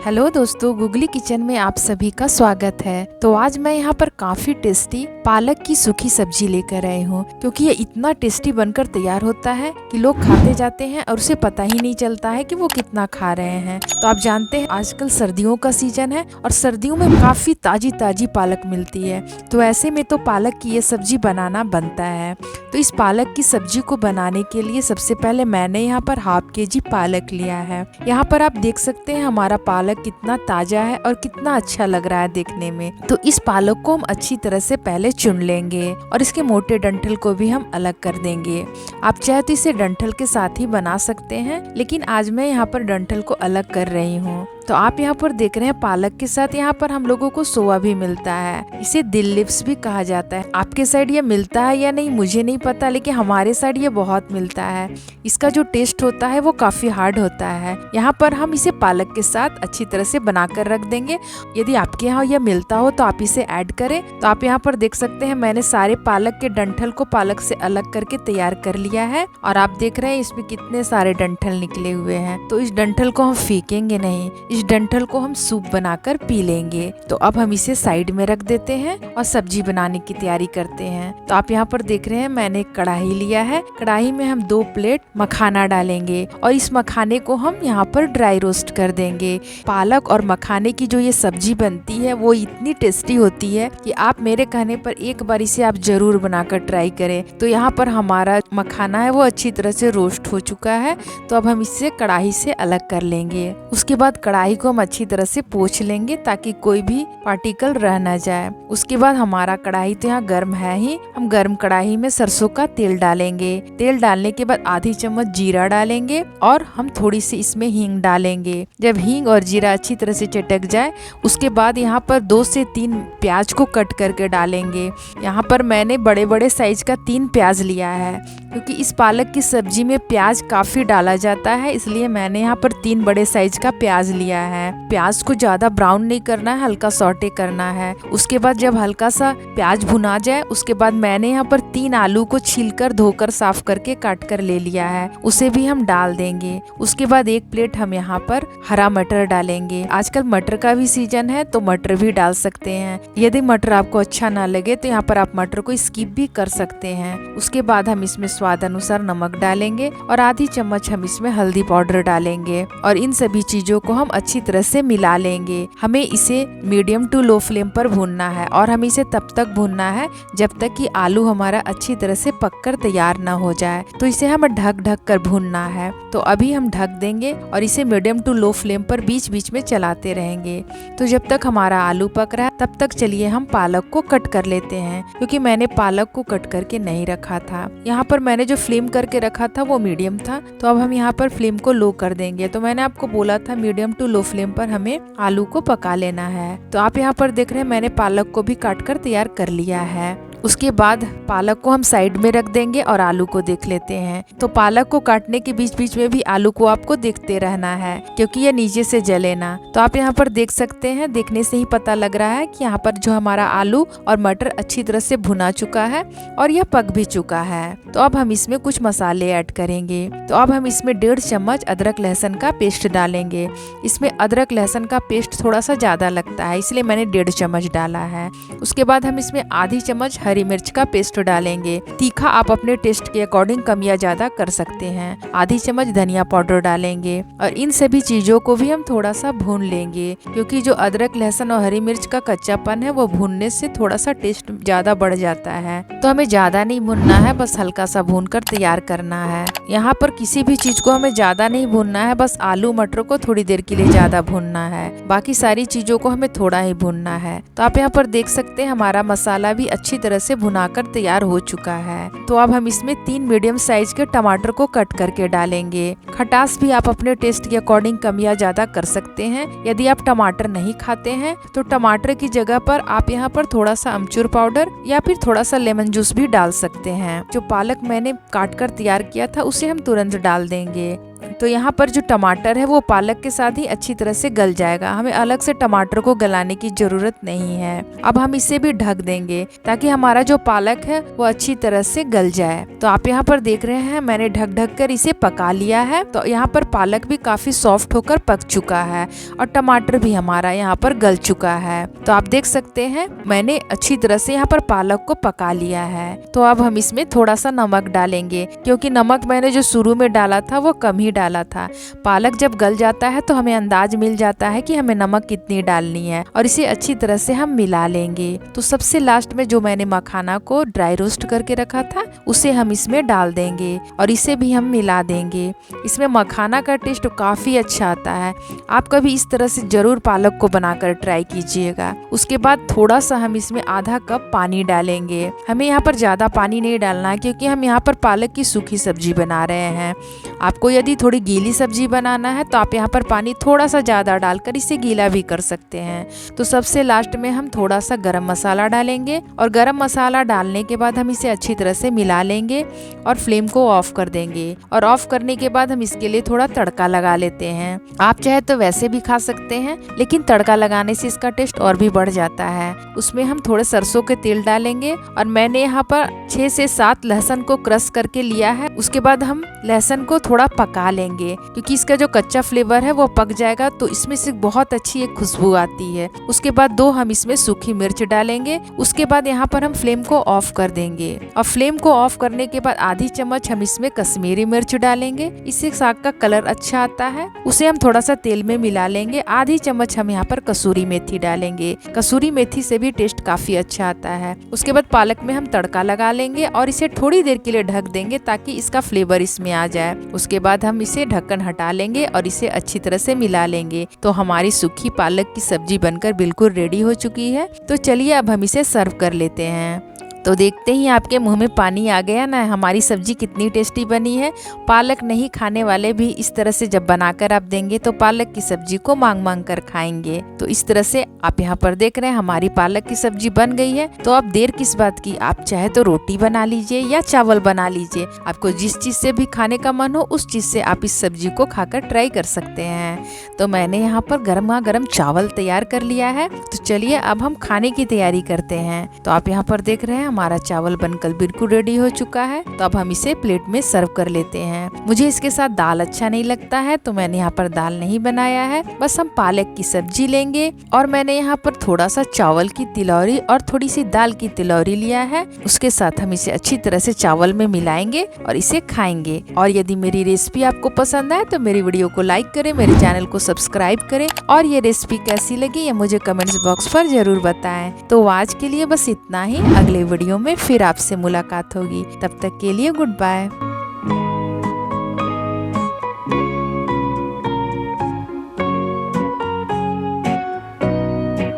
Hello दोस्तों, googly kitchen में आप सभी का स्वागत है। तो आज मैं यहाँ पर काफी टेस्टी पालक की सूखी सब्जी लेकर आई हूँ, क्योंकि ये इतना टेस्टी बनकर तैयार होता है कि लोग खाते जाते हैं और उसे पता ही नहीं चलता है कि वो कितना खा रहे हैं। तो आप जानते हैं आजकल सर्दियों का सीजन है और सर्दियों में काफी ताजी ताजी पालक मिलती है। तो ऐसे में तो पालक की ये सब्जी बनाना बनता है। तो इस पालक की सब्जी को बनाने के लिए सबसे पहले मैंने यहाँ पर हाफ केजी पालक लिया है। यहाँ पर आप देख सकते हैं हमारा पालक कितना ताजा है और कितना अच्छा लग रहा है देखने में। तो इस पालक को हम अच्छी तरह से पहले चुन लेंगे और इसके मोटे डंठल को भी हम अलग कर देंगे। आप चाहे तो इसे डंठल के साथ ही बना सकते हैं, लेकिन आज मैं यहाँ पर डंठल को अलग कर रही हूँ। तो आप यहाँ पर देख रहे हैं पालक के साथ यहाँ पर हम लोगों को सोआ भी मिलता है। इसे दिल लिप्स भी कहा जाता है। आपके साइड ये मिलता है या नहीं मुझे नहीं पता, लेकिन हमारे साइड ये बहुत मिलता है। इसका जो टेस्ट होता है वो काफी हार्ड होता है। यहाँ पर हम इसे पालक के साथ अच्छी तरह से बनाकर रख देंगे। यदि आपके यहाँ यह मिलता हो तो आप इसे ऐड करें। तो आप यहाँ पर देख सकते हैं मैंने सारे पालक के डंठल को पालक से अलग करके तैयार कर लिया है और आप देख रहे हैं इसमें कितने सारे डंठल निकले हुए हैं। तो इस डंठल को हम फेंकेंगे नहीं, इस डंठल को हम सूप बनाकर पी लेंगे। तो अब हम इसे साइड में रख देते हैं और सब्जी बनाने की तैयारी करते हैं। तो आप यहाँ पर देख रहे हैं मैंने एक कढ़ाई लिया है। कढ़ाई में हम 2 प्लेट मखाना डालेंगे और इस मखाने को हम यहाँ पर ड्राई रोस्ट कर देंगे। पालक और मखाने की जो ये सब्जी बनती है वो इतनी टेस्टी होती है कि आप मेरे कहने पर एक बार इसे आप जरूर बनाकर ट्राई करें। तो यहाँ पर हमारा मखाना है वो अच्छी तरह से रोस्ट हो चुका है। तो अब हम इसे कढ़ाई से अलग कर लेंगे। उसके बाद कढ़ाई को हम अच्छी तरह से पोंछ लेंगे ताकि कोई भी पार्टिकल रह ना जाए। उसके बाद हमारा कढ़ाई तो यहाँ गर्म है ही, हम गर्म कढ़ाई में सरसों का तेल डालेंगे। तेल डालने के बाद आधी चम्मच जीरा डालेंगे और हम थोड़ी सी इसमें हींग डालेंगे। जब हींग और जीरा अच्छी तरह से चटक जाए उसके बाद यहाँ पर 2 से 3 प्याज को कट करके डालेंगे। यहाँ पर मैंने बड़े बड़े साइज का 3 प्याज लिया है, क्योंकि इस पालक की सब्जी में प्याज काफी डाला जाता है, इसलिए मैंने यहाँ पर 3 बड़े साइज का प्याज लिया है। प्याज को ज्यादा ब्राउन नहीं करना है, हल्का सौटे करना है। उसके बाद जब हल्का सा प्याज भुना जाए उसके बाद मैंने यहाँ पर 3 आलू को छीलकर धोकर साफ करके काट कर ले लिया है, उसे भी हम डाल देंगे। उसके बाद 1 प्लेट हम यहाँ पर हरा मटर डालेंगे। आजकल मटर का भी सीजन है तो मटर भी डाल सकते हैं। यदि मटर आपको अच्छा ना लगे तो यहाँ पर आप मटर को स्किप भी कर सकते हैं। उसके बाद हम इसमें स्वाद अनुसार नमक डालेंगे और आधी चम्मच हम इसमें हल्दी पाउडर डालेंगे और इन सभी चीजों को हम अच्छी तरह से मिला लेंगे। हमें इसे मीडियम टू लो फ्लेम पर भूनना है और हमें इसे तब तक भूनना है जब तक कि आलू हमारा अच्छी तरह से पककर तैयार ना हो जाए। तो इसे हमें ढक ढक कर भूनना है। तो अभी हम ढक देंगे और इसे मीडियम टू लो फ्लेम पर बीच बीच में चलाते रहेंगे। तो जब तक हमारा आलू पक रहा है तब तक चलिए हम पालक को कट कर लेते हैं, क्योंकि मैंने पालक को कट करके नहीं रखा था। यहाँ पर मैंने जो फ्लेम करके रखा था वो मीडियम था, तो अब हम यहाँ पर फ्लेम को लो कर देंगे। तो मैंने आपको बोला था मीडियम टू लो फ्लेम पर हमें आलू को पका लेना है। तो आप यहाँ पर देख रहे हैं मैंने पालक को भी काट कर तैयार कर लिया है। उसके बाद पालक को हम साइड में रख देंगे और आलू को देख लेते हैं। तो पालक को काटने के बीच बीच में भी आलू को आपको देखते रहना है, क्योंकि ये नीचे से जले ना। तो आप यहाँ पर देख सकते हैं, देखने से ही पता लग रहा है कि यहाँ पर जो हमारा आलू और मटर अच्छी तरह से भुना चुका है और यह पक भी चुका है। तो अब हम इसमें कुछ मसाले ऐड करेंगे। तो अब हम इसमें 1.5 चम्मच अदरक लहसुन का पेस्ट डालेंगे। इसमें अदरक लहसुन का पेस्ट थोड़ा सा ज्यादा लगता है, इसलिए मैंने 1.5 चम्मच डाला है। उसके बाद हम इसमें आधी चम्मच हरी मिर्च का पेस्ट डालेंगे। तीखा आप अपने टेस्ट के अकॉर्डिंग कम या ज्यादा कर सकते हैं। आधी चम्मच धनिया पाउडर डालेंगे और इन सभी चीजों को भी हम थोड़ा सा भून लेंगे, क्योंकि जो अदरक लहसुन और हरी मिर्च का कच्चापन है वो भूनने से थोड़ा सा टेस्ट ज्यादा बढ़ जाता है। तो हमें ज्यादा नहीं भूनना है, बस हल्का सा भून कर तैयार करना है। यहाँ पर किसी भी चीज को हमें ज्यादा नहीं भूनना है, बस आलू मटर को थोड़ी देर के लिए ज्यादा भूनना है, बाकी सारी चीजों को हमें थोड़ा ही भूनना है। तो आप यहाँ पर देख सकते हैं हमारा मसाला भी अच्छी तरह से भुनाकर तैयार हो चुका है। तो अब हम इसमें 3 मीडियम साइज के टमाटर को कट करके डालेंगे। खटास भी आप अपने टेस्ट के अकॉर्डिंग कम या ज्यादा कर सकते हैं। यदि आप टमाटर नहीं खाते हैं तो टमाटर की जगह पर आप यहाँ पर थोड़ा सा अमचूर पाउडर या फिर थोड़ा सा लेमन जूस भी डाल सकते हैं। जो पालक मैंने काट कर तैयार किया था उसे हम तुरंत डाल देंगे। तो यहाँ पर जो टमाटर है वो पालक के साथ ही अच्छी तरह से गल जाएगा, हमें अलग से टमाटर को गलाने की जरूरत नहीं है। अब हम इसे भी ढक देंगे ताकि हमारा जो पालक है वो अच्छी तरह से गल जाए। तो आप यहाँ पर देख रहे हैं मैंने ढक कर इसे पका लिया है। तो यहाँ पर पालक भी काफी सॉफ्ट होकर पक चुका है और टमाटर भी हमारा यहाँ पर गल चुका है। तो आप देख सकते हैं मैंने अच्छी तरह से यहाँ पर पालक को पका लिया है। तो अब हम इसमें थोड़ा सा नमक डालेंगे, क्योंकि नमक मैंने जो शुरू में डाला था वो कम ही डाला था। पालक जब गल जाता है तो हमें अंदाज मिल जाता है कि हमें नमक कितनी डालनी है और इसे अच्छी तरह से हम मिला लेंगे। तो सबसे लास्ट में जो मैंने मखाना को ड्राई रोस्ट करके रखा था उसे हम इसमें डाल देंगे और इसे भी हम मिला देंगे। इसमें मखाना का टेस्ट काफी अच्छा आता है। आप कभी इस तरह से जरूर पालक को बनाकर ट्राई कीजिएगा। उसके बाद थोड़ा सा हम इसमें आधा कप पानी डालेंगे। हमें यहाँ पर ज्यादा पानी नहीं डालना है क्योंकि हम यहाँ पर पालक की सूखी सब्जी बना रहे हैं। आपको यदि थोड़ी गीली सब्जी बनाना है तो आप यहाँ पर पानी थोड़ा सा ज्यादा डालकर इसे गीला भी कर सकते हैं। तो सबसे लास्ट में हम थोड़ा सा गरम मसाला डालेंगे और गरम मसाला डालने के बाद हम इसे अच्छी तरह से मिला लेंगे और फ्लेम को ऑफ कर देंगे। और ऑफ करने के बाद हम इसके लिए थोड़ा तड़का लगा लेते हैं। आप चाहे तो वैसे भी खा सकते हैं, लेकिन तड़का लगाने से इसका टेस्ट और भी बढ़ जाता है। उसमें हम थोड़े सरसों के तेल डालेंगे और मैंने यहाँ पर 6 से 7 लहसुन को क्रश करके लिया है। उसके बाद हम लहसुन को थोड़ा पका लेंगे क्योंकि इसका जो कच्चा फ्लेवर है वो पक जाएगा तो इसमें से बहुत अच्छी एक खुशबू आती है। उसके बाद 2 हम इसमें सूखी मिर्च डालेंगे। उसके बाद यहाँ पर हम फ्लेम को ऑफ कर देंगे और फ्लेम को ऑफ करने के बाद आधी चम्मच हम इसमें कश्मीरी मिर्च डालेंगे। इससे साग का कलर अच्छा आता है। उसे हम थोड़ा सा तेल में मिला लेंगे। आधी चम्मच हम यहाँ पर कसूरी मेथी डालेंगे। कसूरी मेथी से भी टेस्ट काफी अच्छा आता है। उसके बाद पालक में हम तड़का लगा लेंगे और इसे थोड़ी देर के लिए ढक देंगे ताकि इसका फ्लेवर इसमें आ जाए। उसके बाद हम इसे ढक्कन हटा लेंगे और इसे अच्छी तरह से मिला लेंगे। तो हमारी सूखी पालक की सब्जी बनकर बिल्कुल रेडी हो चुकी है। तो चलिए अब हम इसे सर्व कर लेते हैं। तो देखते ही आपके मुंह में पानी आ गया ना, हमारी सब्जी कितनी टेस्टी बनी है। पालक नहीं खाने वाले भी इस तरह से जब बनाकर आप देंगे तो पालक की सब्जी को मांग मांग कर खाएंगे। तो इस तरह से आप यहाँ पर देख रहे हैं हमारी पालक की सब्जी बन गई है। तो अब देर किस बात की, आप चाहे तो रोटी बना लीजिए या चावल बना लीजिए। आपको जिस चीज से भी खाने का मन हो उस चीज से आप इस सब्जी को खाकर ट्राई कर सकते हैं। तो मैंने यहाँ पर गर्मा गर्म चावल तैयार कर लिया है। तो चलिए अब हम खाने की तैयारी करते हैं। तो आप यहाँ पर देख रहे हैं हमारा चावल बनकर बिल्कुल रेडी हो चुका है। तो अब हम इसे प्लेट में सर्व कर लेते हैं। मुझे इसके साथ दाल अच्छा नहीं लगता है तो मैंने यहाँ पर दाल नहीं बनाया है। बस हम पालक की सब्जी लेंगे और मैंने यहाँ पर थोड़ा सा चावल की तिलौरी और थोड़ी सी दाल की तिलौरी लिया है। उसके साथ हम इसे अच्छी तरह से चावल में मिलाएंगे और इसे खाएंगे। और यदि मेरी रेसिपी आपको पसंद आए तो मेरी वीडियो को लाइक करें, मेरे चैनल को सब्सक्राइब करें और ये रेसिपी कैसी लगी ये मुझे कमेंट्स बॉक्स पर जरूर बताएं। तो आज के लिए बस इतना ही। अगले वीडियो में फिर आपसे मुलाकात होगी। तब तक के लिए गुड बाय।